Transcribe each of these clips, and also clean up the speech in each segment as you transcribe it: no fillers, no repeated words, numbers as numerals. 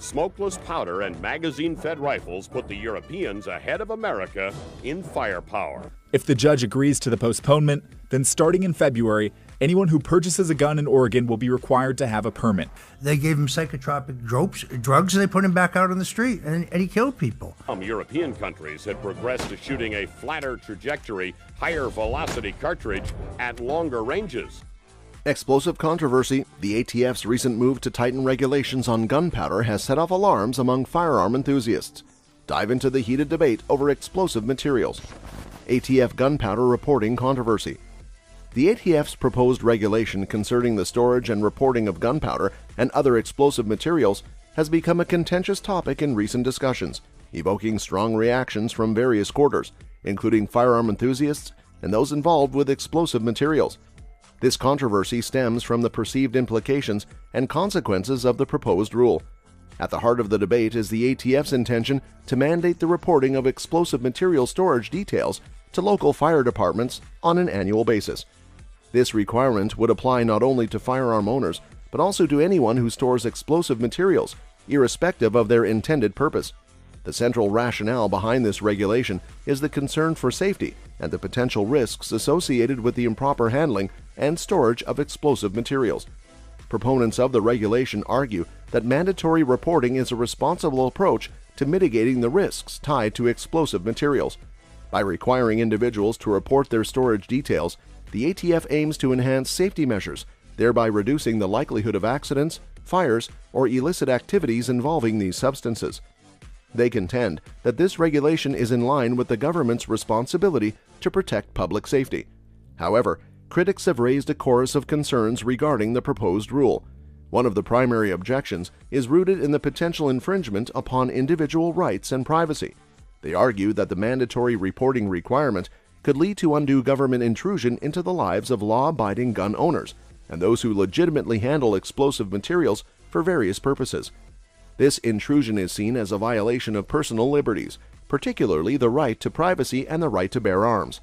Smokeless powder and magazine-fed rifles put the Europeans ahead of America in firepower. If the judge agrees to the postponement, then starting in February, anyone who purchases a gun in Oregon will be required to have a permit. They gave him psychotropic drugs, and they put him back out on the street, and he killed people. Some European countries had progressed to shooting a flatter trajectory, higher velocity cartridge at longer ranges. Explosive controversy. The ATF's recent move to tighten regulations on gunpowder has set off alarms among firearm enthusiasts. Dive into the heated debate over explosive materials. ATF gunpowder reporting controversy. The ATF's proposed regulation concerning the storage and reporting of gunpowder and other explosive materials has become a contentious topic in recent discussions, evoking strong reactions from various quarters, including firearm enthusiasts and those involved with explosive materials. This controversy stems from the perceived implications and consequences of the proposed rule. At the heart of the debate is the ATF's intention to mandate the reporting of explosive material storage details to local fire departments on an annual basis. This requirement would apply not only to firearm owners, but also to anyone who stores explosive materials, irrespective of their intended purpose. The central rationale behind this regulation is the concern for safety and the potential risks associated with the improper handling and storage of explosive materials. Proponents of the regulation argue that mandatory reporting is a responsible approach to mitigating the risks tied to explosive materials. By requiring individuals to report their storage details, the ATF aims to enhance safety measures, thereby reducing the likelihood of accidents, fires, or illicit activities involving these substances. They contend that this regulation is in line with the government's responsibility to protect public safety. However, critics have raised a chorus of concerns regarding the proposed rule. One of the primary objections is rooted in the potential infringement upon individual rights and privacy. They argue that the mandatory reporting requirement could lead to undue government intrusion into the lives of law-abiding gun owners and those who legitimately handle explosive materials for various purposes. This intrusion is seen as a violation of personal liberties, particularly the right to privacy and the right to bear arms.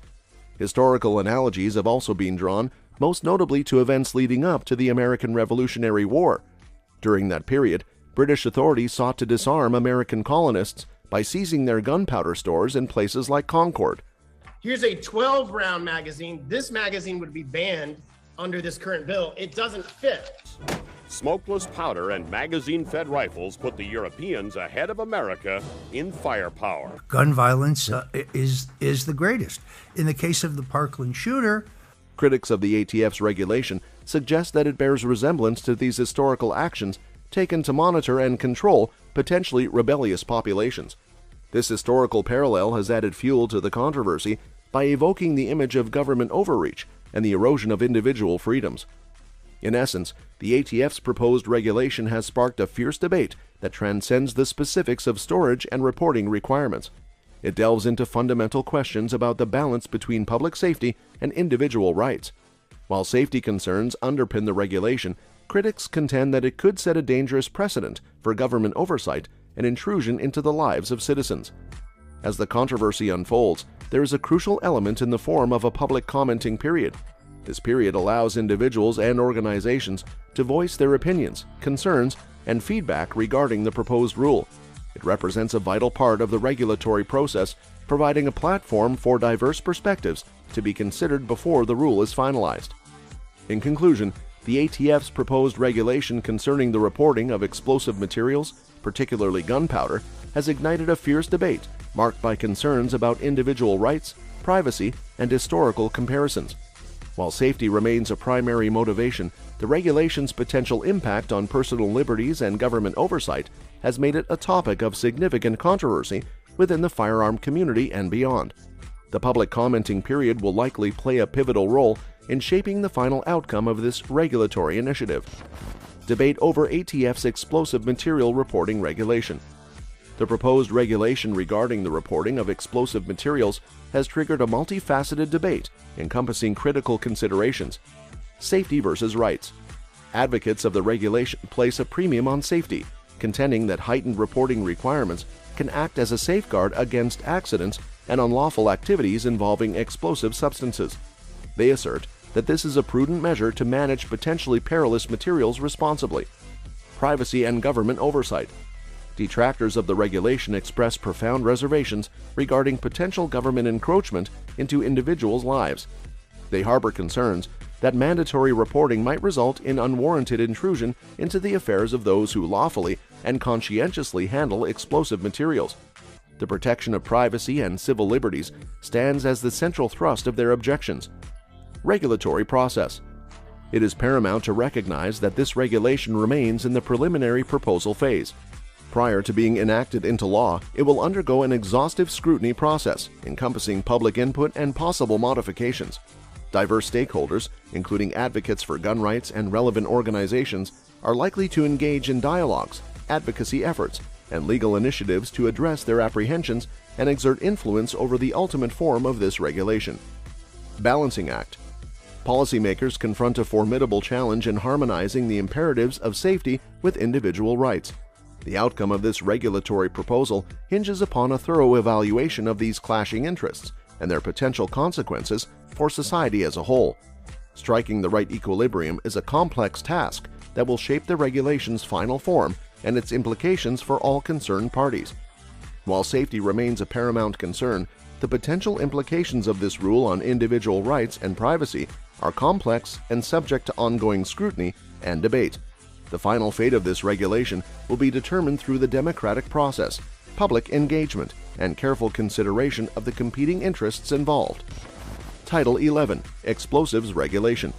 Historical analogies have also been drawn, most notably to events leading up to the American Revolutionary War. During that period, British authorities sought to disarm American colonists by seizing their gunpowder stores in places like Concord. Here's a 12-round magazine. This magazine would be banned under this current bill. It doesn't fit. Smokeless powder and magazine-fed rifles put the Europeans ahead of America in firepower. Gun violence is the greatest. In the case of the Parkland shooter, critics of the ATF's regulation suggest that it bears resemblance to these historical actions taken to monitor and control potentially rebellious populations. This historical parallel has added fuel to the controversy by evoking the image of government overreach and the erosion of individual freedoms. In essence, the ATF's proposed regulation has sparked a fierce debate that transcends the specifics of storage and reporting requirements. It delves into fundamental questions about the balance between public safety and individual rights. While safety concerns underpin the regulation, critics contend that it could set a dangerous precedent for government oversight and intrusion into the lives of citizens. As the controversy unfolds, there is a crucial element in the form of a public commenting period. This period allows individuals and organizations to voice their opinions, concerns, and feedback regarding the proposed rule. It represents a vital part of the regulatory process, providing a platform for diverse perspectives to be considered before the rule is finalized. In conclusion, the ATF's proposed regulation concerning the reporting of explosive materials, particularly gunpowder, has ignited a fierce debate marked by concerns about individual rights, privacy, and historical comparisons. While safety remains a primary motivation, the regulation's potential impact on personal liberties and government oversight has made it a topic of significant controversy within the firearm community and beyond. The public commenting period will likely play a pivotal role in shaping the final outcome of this regulatory initiative. Debate over ATF's explosive material reporting regulation. The proposed regulation regarding the reporting of explosive materials has triggered a multifaceted debate encompassing critical considerations. Safety versus rights. Advocates of the regulation place a premium on safety, contending that heightened reporting requirements can act as a safeguard against accidents and unlawful activities involving explosive substances. They assert that this is a prudent measure to manage potentially perilous materials responsibly. Privacy and government oversight. Detractors of the regulation express profound reservations regarding potential government encroachment into individuals' lives. They harbor concerns that mandatory reporting might result in unwarranted intrusion into the affairs of those who lawfully and conscientiously handle explosive materials. The protection of privacy and civil liberties stands as the central thrust of their objections. Regulatory process. It is paramount to recognize that this regulation remains in the preliminary proposal phase. Prior to being enacted into law, it will undergo an exhaustive scrutiny process encompassing public input and possible modifications. Diverse stakeholders, including advocates for gun rights and relevant organizations, are likely to engage in dialogues, advocacy efforts, and legal initiatives to address their apprehensions and exert influence over the ultimate form of this regulation. Balancing act. Policymakers confront a formidable challenge in harmonizing the imperatives of safety with individual rights. The outcome of this regulatory proposal hinges upon a thorough evaluation of these clashing interests and their potential consequences for society as a whole. Striking the right equilibrium is a complex task that will shape the regulation's final form and its implications for all concerned parties. While safety remains a paramount concern, the potential implications of this rule on individual rights and privacy are complex and subject to ongoing scrutiny and debate. The final fate of this regulation will be determined through the democratic process, public engagement, and careful consideration of the competing interests involved. Title 11, Explosives Regulation.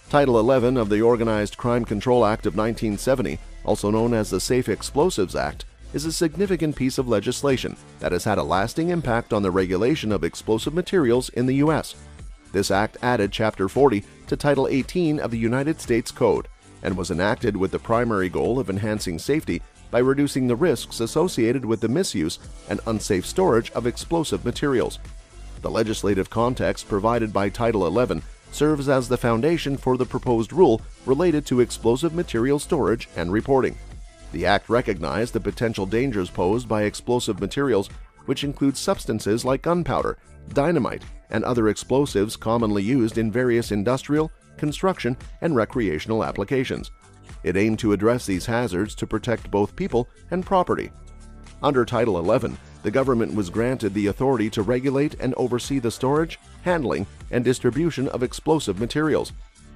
Title 11 of the Organized Crime Control Act of 1970, also known as the Safe Explosives Act, is a significant piece of legislation that has had a lasting impact on the regulation of explosive materials in the U.S. This act added Chapter 40 to Title 18 of the United States Code and was enacted with the primary goal of enhancing safety by reducing the risks associated with the misuse and unsafe storage of explosive materials. The legislative context provided by Title 11 serves as the foundation for the proposed rule related to explosive material storage and reporting. The Act recognized the potential dangers posed by explosive materials, which include substances like gunpowder, dynamite, and other explosives commonly used in various industrial, construction, and recreational applications. It aimed to address these hazards to protect both people and property. Under Title 11, the government was granted the authority to regulate and oversee the storage, handling, and distribution of explosive materials.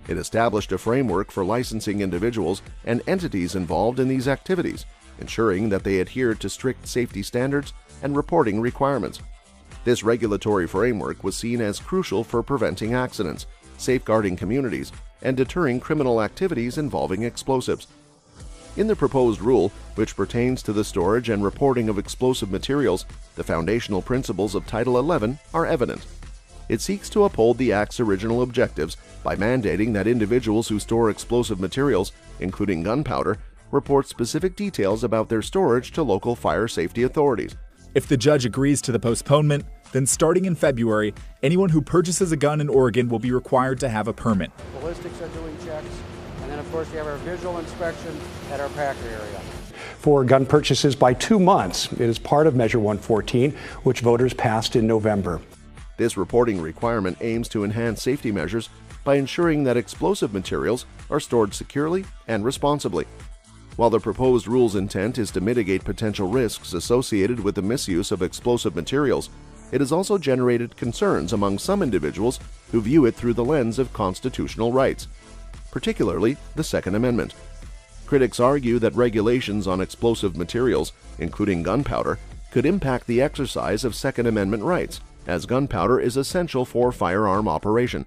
It established a framework for licensing individuals and entities involved in these activities, ensuring that they adhered to strict safety standards and reporting requirements. This regulatory framework was seen as crucial for preventing accidents, safeguarding communities, and deterring criminal activities involving explosives. In the proposed rule, which pertains to the storage and reporting of explosive materials, the foundational principles of Title 11 are evident. It seeks to uphold the Act's original objectives by mandating that individuals who store explosive materials, including gunpowder, report specific details about their storage to local fire safety authorities. If the judge agrees to the postponement, then starting in February, anyone who purchases a gun in Oregon will be required to have a permit. Ballistics are doing checks, and then of course we have our visual inspection at our Packer area. For gun purchases by 2 months, it is part of Measure 114, which voters passed in November. This reporting requirement aims to enhance safety measures by ensuring that explosive materials are stored securely and responsibly. While the proposed rule's intent is to mitigate potential risks associated with the misuse of explosive materials, it has also generated concerns among some individuals who view it through the lens of constitutional rights, particularly the Second Amendment. Critics argue that regulations on explosive materials, including gunpowder, could impact the exercise of Second Amendment rights, as gunpowder is essential for firearm operation.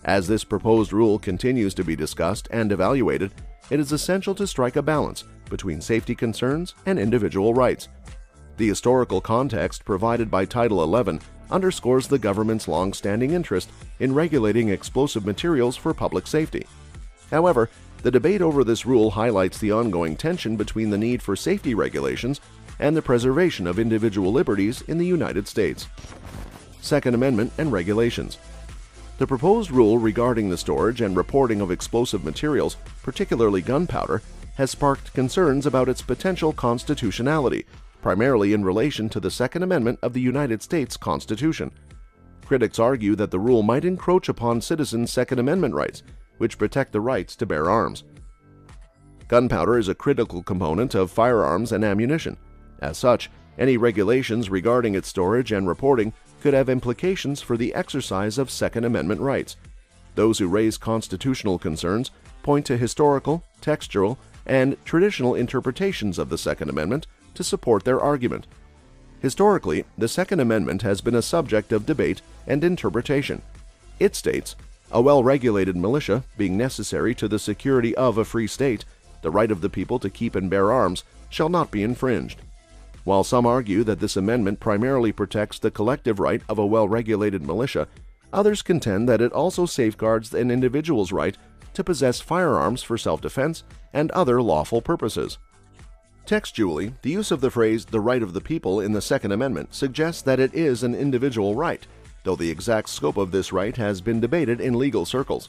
As this proposed rule continues to be discussed and evaluated, it is essential to strike a balance between safety concerns and individual rights. The historical context provided by Title 11 underscores the government's long-standing interest in regulating explosive materials for public safety. However, the debate over this rule highlights the ongoing tension between the need for safety regulations and the preservation of individual liberties in the United States. Second Amendment and regulations. The proposed rule regarding the storage and reporting of explosive materials, particularly gunpowder, has sparked concerns about its potential constitutionality, primarily in relation to the Second Amendment of the United States Constitution. Critics argue that the rule might encroach upon citizens' Second Amendment rights, which protect the rights to bear arms. Gunpowder is a critical component of firearms and ammunition. As such, any regulations regarding its storage and reporting could have implications for the exercise of Second Amendment rights. Those who raise constitutional concerns point to historical, textual, and traditional interpretations of the Second Amendment to support their argument. Historically, the Second Amendment has been a subject of debate and interpretation. It states, "A well-regulated militia being necessary to the security of a free state, the right of the people to keep and bear arms shall not be infringed." While some argue that this amendment primarily protects the collective right of a well-regulated militia, others contend that it also safeguards an individual's right to possess firearms for self-defense and other lawful purposes. Textually, the use of the phrase "the right of the people" in the Second Amendment suggests that it is an individual right, though the exact scope of this right has been debated in legal circles.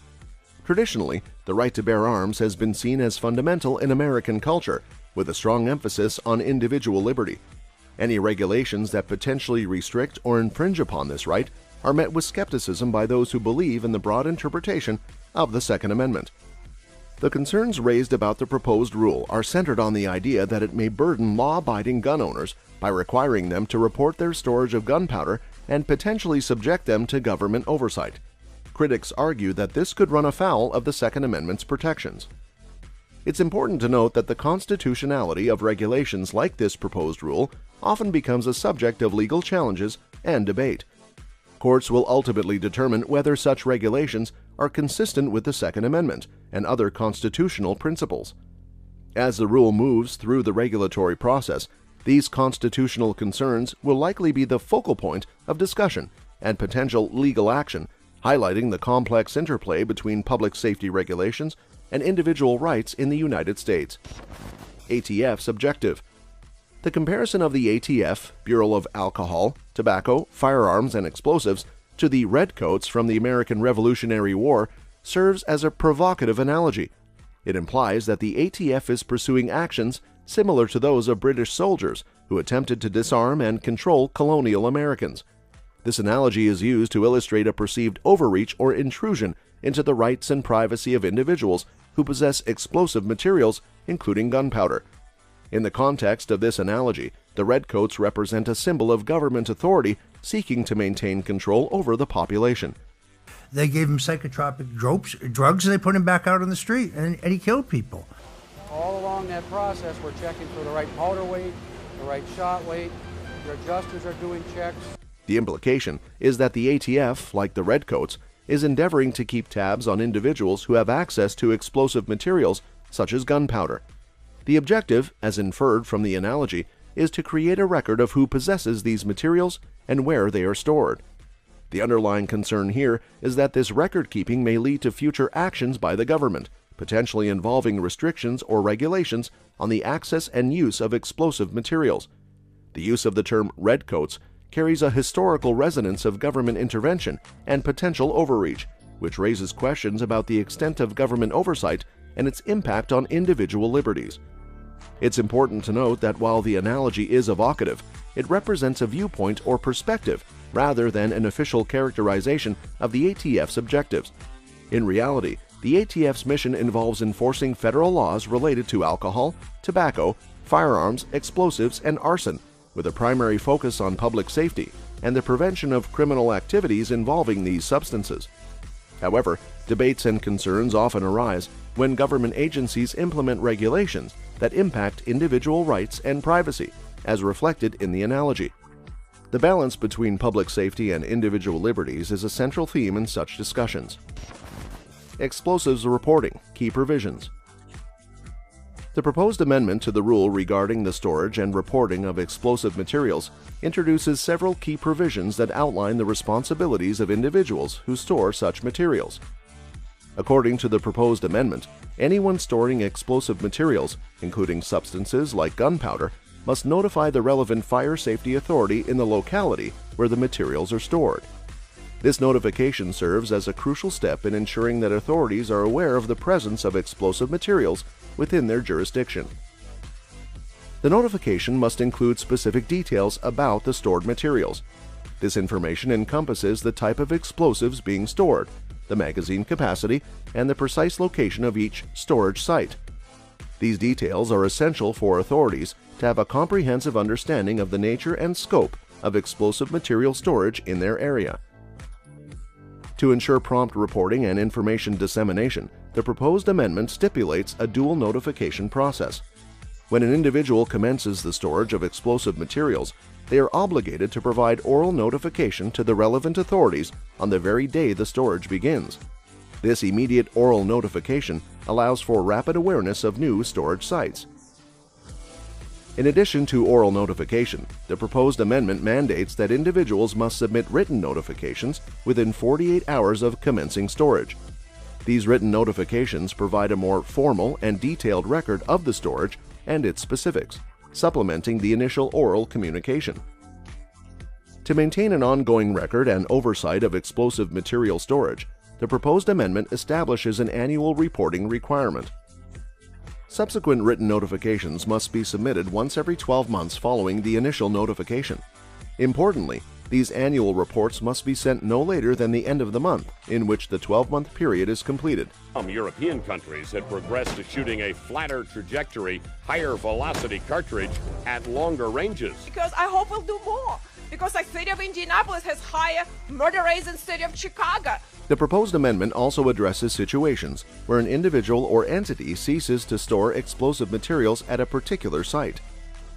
Traditionally, the right to bear arms has been seen as fundamental in American culture, with a strong emphasis on individual liberty. Any regulations that potentially restrict or infringe upon this right are met with skepticism by those who believe in the broad interpretation of the Second Amendment. The concerns raised about the proposed rule are centered on the idea that it may burden law-abiding gun owners by requiring them to report their storage of gunpowder and potentially subject them to government oversight. Critics argue that this could run afoul of the Second Amendment's protections. It's important to note that the constitutionality of regulations like this proposed rule often becomes a subject of legal challenges and debate. Courts will ultimately determine whether such regulations are consistent with the Second Amendment and other constitutional principles. As the rule moves through the regulatory process, these constitutional concerns will likely be the focal point of discussion and potential legal action, highlighting the complex interplay between public safety regulations and individual rights in the United States. ATF's objective. The comparison of the ATF, Bureau of Alcohol, Tobacco, Firearms, and Explosives, to the Redcoats from the American Revolutionary War serves as a provocative analogy. It implies that the ATF is pursuing actions similar to those of British soldiers who attempted to disarm and control colonial Americans. This analogy is used to illustrate a perceived overreach or intrusion into the rights and privacy of individuals who possess explosive materials, including gunpowder. In the context of this analogy, the Redcoats represent a symbol of government authority seeking to maintain control over the population. They gave him psychotropic drugs, and they put him back out on the street, and he killed people. All along that process, we're checking for the right powder weight, the right shot weight. Your adjusters are doing checks. The implication is that the ATF, like the Redcoats, is endeavoring to keep tabs on individuals who have access to explosive materials such as gunpowder. The objective, as inferred from the analogy, is to create a record of who possesses these materials and where they are stored. The underlying concern here is that this record-keeping may lead to future actions by the government, potentially involving restrictions or regulations on the access and use of explosive materials. The use of the term redcoats carries a historical resonance of government intervention and potential overreach, which raises questions about the extent of government oversight and its impact on individual liberties. It's important to note that while the analogy is evocative, it represents a viewpoint or perspective rather than an official characterization of the ATF's objectives. In reality, the ATF's mission involves enforcing federal laws related to alcohol, tobacco, firearms, explosives, and arson, with a primary focus on public safety and the prevention of criminal activities involving these substances. However, debates and concerns often arise when government agencies implement regulations that impact individual rights and privacy, as reflected in the analogy. The balance between public safety and individual liberties is a central theme in such discussions. Explosives reporting, key provisions. The proposed amendment to the rule regarding the storage and reporting of explosive materials introduces several key provisions that outline the responsibilities of individuals who store such materials. According to the proposed amendment, anyone storing explosive materials, including substances like gunpowder, must notify the relevant fire safety authority in the locality where the materials are stored. This notification serves as a crucial step in ensuring that authorities are aware of the presence of explosive materials within their jurisdiction. The notification must include specific details about the stored materials. This information encompasses the type of explosives being stored, the magazine capacity, and the precise location of each storage site. These details are essential for authorities to have a comprehensive understanding of the nature and scope of explosive material storage in their area. To ensure prompt reporting and information dissemination, the proposed amendment stipulates a dual notification process. When an individual commences the storage of explosive materials, they are obligated to provide oral notification to the relevant authorities on the very day the storage begins. This immediate oral notification allows for rapid awareness of new storage sites. In addition to oral notification, the proposed amendment mandates that individuals must submit written notifications within 48 hours of commencing storage. These written notifications provide a more formal and detailed record of the storage and its specifics, supplementing the initial oral communication. To maintain an ongoing record and oversight of explosive material storage, the proposed amendment establishes an annual reporting requirement. Subsequent written notifications must be submitted once every 12 months following the initial notification. Importantly, these annual reports must be sent no later than the end of the month in which the 12-month period is completed. Some European countries had progressed to shooting a flatter trajectory, higher velocity cartridge at longer ranges. Because I hope we'll do more. Because the city of Indianapolis has higher murder rates than the city of Chicago. The proposed amendment also addresses situations where an individual or entity ceases to store explosive materials at a particular site.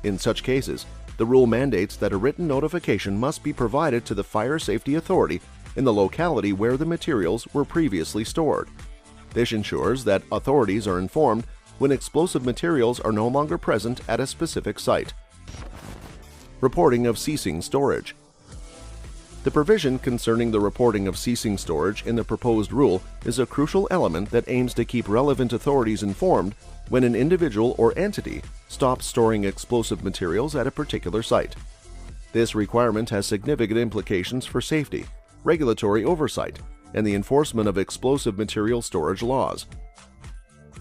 In such cases, the rule mandates that a written notification must be provided to the Fire Safety Authority in the locality where the materials were previously stored. This ensures that authorities are informed when explosive materials are no longer present at a specific site. Reporting of ceasing storage. The provision concerning the reporting of ceasing storage in the proposed rule is a crucial element that aims to keep relevant authorities informed when an individual or entity stops storing explosive materials at a particular site. This requirement has significant implications for safety, regulatory oversight, and the enforcement of explosive material storage laws.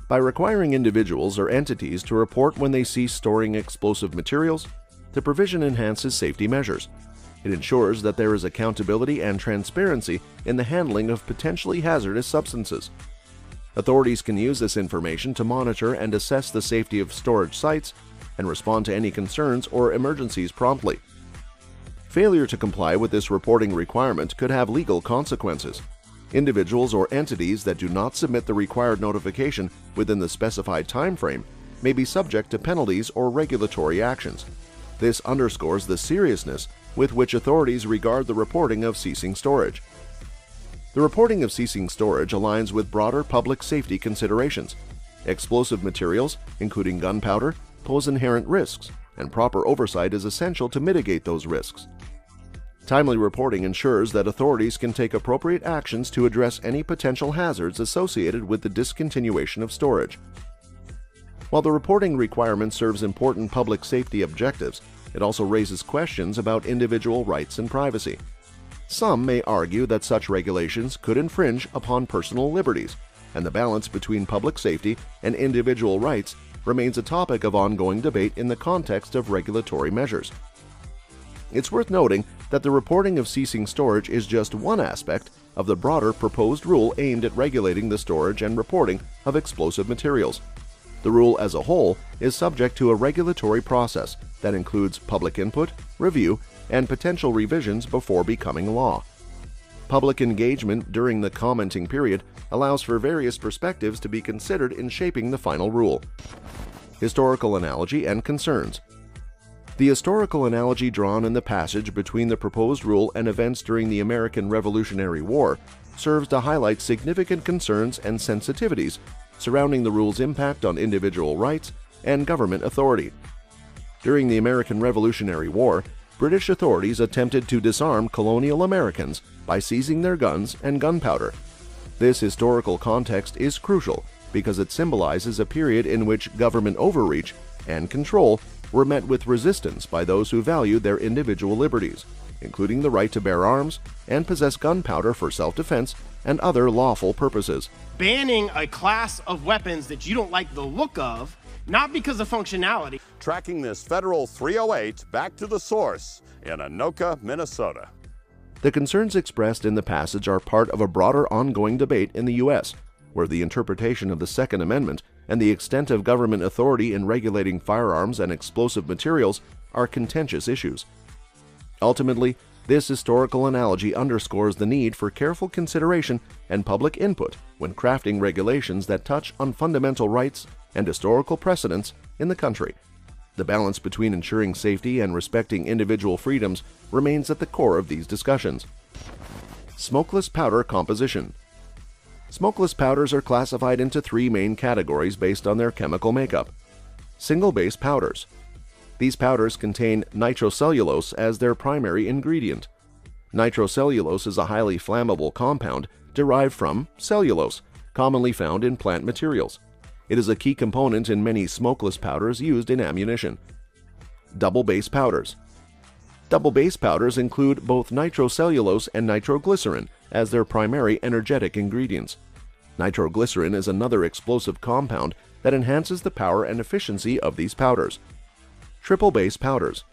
By requiring individuals or entities to report when they cease storing explosive materials, the provision enhances safety measures. It ensures that there is accountability and transparency in the handling of potentially hazardous substances. Authorities can use this information to monitor and assess the safety of storage sites and respond to any concerns or emergencies promptly. Failure to comply with this reporting requirement could have legal consequences. Individuals or entities that do not submit the required notification within the specified time frame may be subject to penalties or regulatory actions. This underscores the seriousness with which authorities regard the reporting of ceasing storage. The reporting of ceasing storage aligns with broader public safety considerations. Explosive materials, including gunpowder, pose inherent risks, and proper oversight is essential to mitigate those risks. Timely reporting ensures that authorities can take appropriate actions to address any potential hazards associated with the discontinuation of storage. While the reporting requirement serves important public safety objectives, it also raises questions about individual rights and privacy. Some may argue that such regulations could infringe upon personal liberties, and the balance between public safety and individual rights remains a topic of ongoing debate in the context of regulatory measures. It's worth noting that the reporting of ceasing storage is just one aspect of the broader proposed rule aimed at regulating the storage and reporting of explosive materials. The rule as a whole is subject to a regulatory process that includes public input, review, and potential revisions before becoming law. Public engagement during the commenting period allows for various perspectives to be considered in shaping the final rule. Historical analogy and concerns. The historical analogy drawn in the passage between the proposed rule and events during the American Revolutionary War serves to highlight significant concerns and sensitivities surrounding the rule's impact on individual rights and government authority. During the American Revolutionary War, British authorities attempted to disarm colonial Americans by seizing their guns and gunpowder. This historical context is crucial because it symbolizes a period in which government overreach and control were met with resistance by those who valued their individual liberties, including the right to bear arms and possess gunpowder for self-defense and other lawful purposes. Banning a class of weapons that you don't like the look of, not because of functionality. Tracking this federal 308 back to the source in Anoka, Minnesota. The concerns expressed in the passage are part of a broader ongoing debate in the U.S., where the interpretation of the Second Amendment and the extent of government authority in regulating firearms and explosive materials are contentious issues. Ultimately, this historical analogy underscores the need for careful consideration and public input when crafting regulations that touch on fundamental rights and historical precedents in the country. The balance between ensuring safety and respecting individual freedoms remains at the core of these discussions. Smokeless powder composition. Smokeless powders are classified into three main categories based on their chemical makeup. Single-base powders. These powders contain nitrocellulose as their primary ingredient. Nitrocellulose is a highly flammable compound derived from cellulose, commonly found in plant materials. It is a key component in many smokeless powders used in ammunition. Double-base powders. Double-base powders include both nitrocellulose and nitroglycerin as their primary energetic ingredients. Nitroglycerin is another explosive compound that enhances the power and efficiency of these powders. Triple-base powders.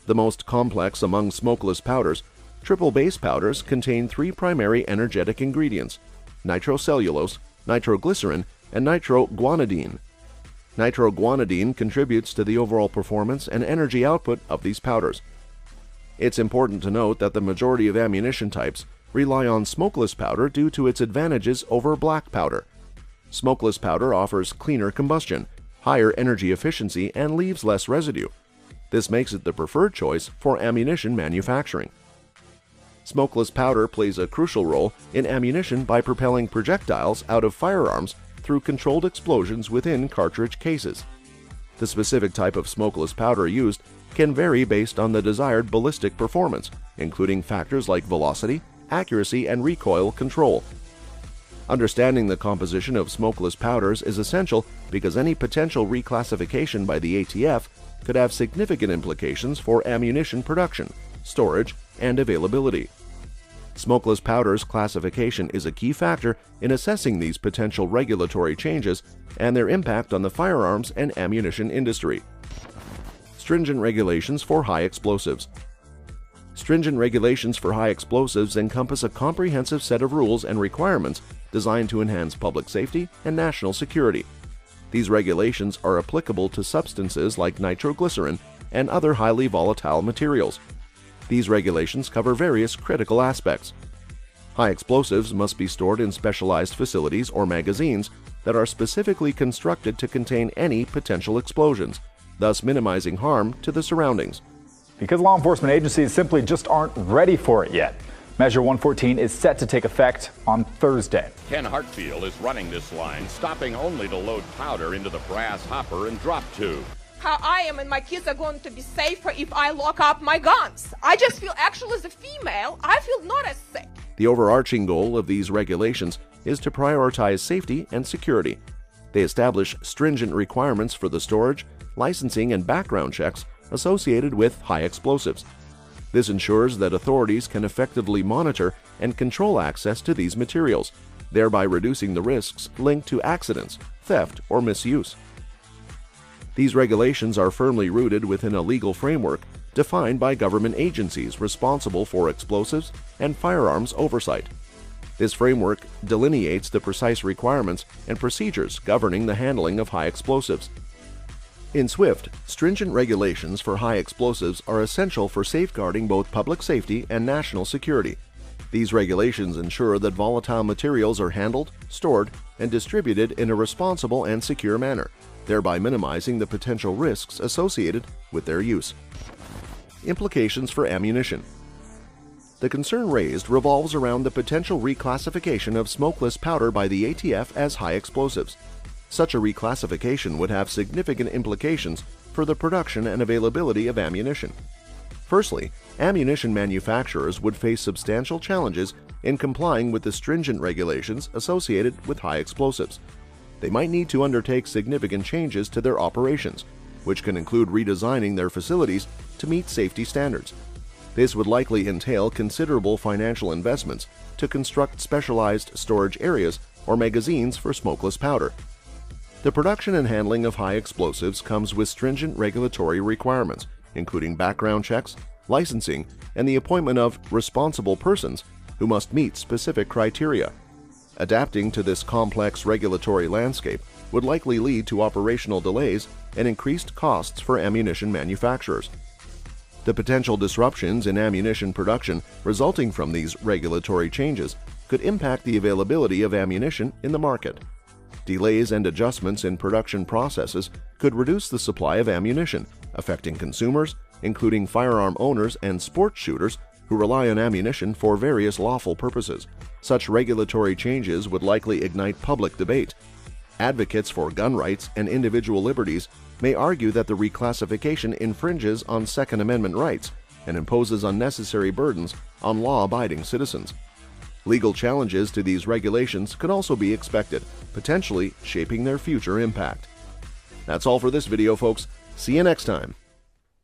The most complex among smokeless powders, triple-base powders contain three primary energetic ingredients: nitrocellulose, nitroglycerin, and nitroguanidine. Nitroguanidine contributes to the overall performance and energy output of these powders. It's important to note that the majority of ammunition types rely on smokeless powder due to its advantages over black powder. Smokeless powder offers cleaner combustion, higher energy efficiency, and leaves less residue. This makes it the preferred choice for ammunition manufacturing. Smokeless powder plays a crucial role in ammunition by propelling projectiles out of firearms through controlled explosions within cartridge cases. The specific type of smokeless powder used can vary based on the desired ballistic performance, including factors like velocity, accuracy, and recoil control. Understanding the composition of smokeless powders is essential because any potential reclassification by the ATF could have significant implications for ammunition production, storage, and availability. Smokeless powders classification is a key factor in assessing these potential regulatory changes and their impact on the firearms and ammunition industry. Stringent regulations for high explosives. Stringent regulations for high explosives encompass a comprehensive set of rules and requirements designed to enhance public safety and national security. These regulations are applicable to substances like nitroglycerin and other highly volatile materials. These regulations cover various critical aspects. High explosives must be stored in specialized facilities or magazines that are specifically constructed to contain any potential explosions, thus minimizing harm to the surroundings. Because law enforcement agencies simply just aren't ready for it yet. Measure 114 is set to take effect on Thursday. Ken Hartfield is running this line, stopping only to load powder into the brass hopper and drop tube. How I am and my kids are going to be safer if I lock up my guns. I just feel, actually, as a female, I feel not as safe. The overarching goal of these regulations is to prioritize safety and security. They establish stringent requirements for the storage, licensing, and background checks associated with high explosives. This ensures that authorities can effectively monitor and control access to these materials, thereby reducing the risks linked to accidents, theft, or misuse. These regulations are firmly rooted within a legal framework defined by government agencies responsible for explosives and firearms oversight. This framework delineates the precise requirements and procedures governing the handling of high explosives. In SWIFT, stringent regulations for high explosives are essential for safeguarding both public safety and national security. These regulations ensure that volatile materials are handled, stored, and distributed in a responsible and secure manner, thereby minimizing the potential risks associated with their use. Implications for ammunition. The concern raised revolves around the potential reclassification of smokeless powder by the ATF as high explosives. Such a reclassification would have significant implications for the production and availability of ammunition. Firstly, ammunition manufacturers would face substantial challenges in complying with the stringent regulations associated with high explosives. They might need to undertake significant changes to their operations, which can include redesigning their facilities to meet safety standards. This would likely entail considerable financial investments to construct specialized storage areas or magazines for smokeless powder. The production and handling of high explosives comes with stringent regulatory requirements, including background checks, licensing, and the appointment of responsible persons who must meet specific criteria. Adapting to this complex regulatory landscape would likely lead to operational delays and increased costs for ammunition manufacturers. The potential disruptions in ammunition production resulting from these regulatory changes could impact the availability of ammunition in the market. Delays and adjustments in production processes could reduce the supply of ammunition, affecting consumers, including firearm owners and sports shooters who rely on ammunition for various lawful purposes. Such regulatory changes would likely ignite public debate. Advocates for gun rights and individual liberties may argue that the reclassification infringes on Second Amendment rights and imposes unnecessary burdens on law-abiding citizens. Legal challenges to these regulations could also be expected, potentially shaping their future impact. That's all for this video, folks. See you next time.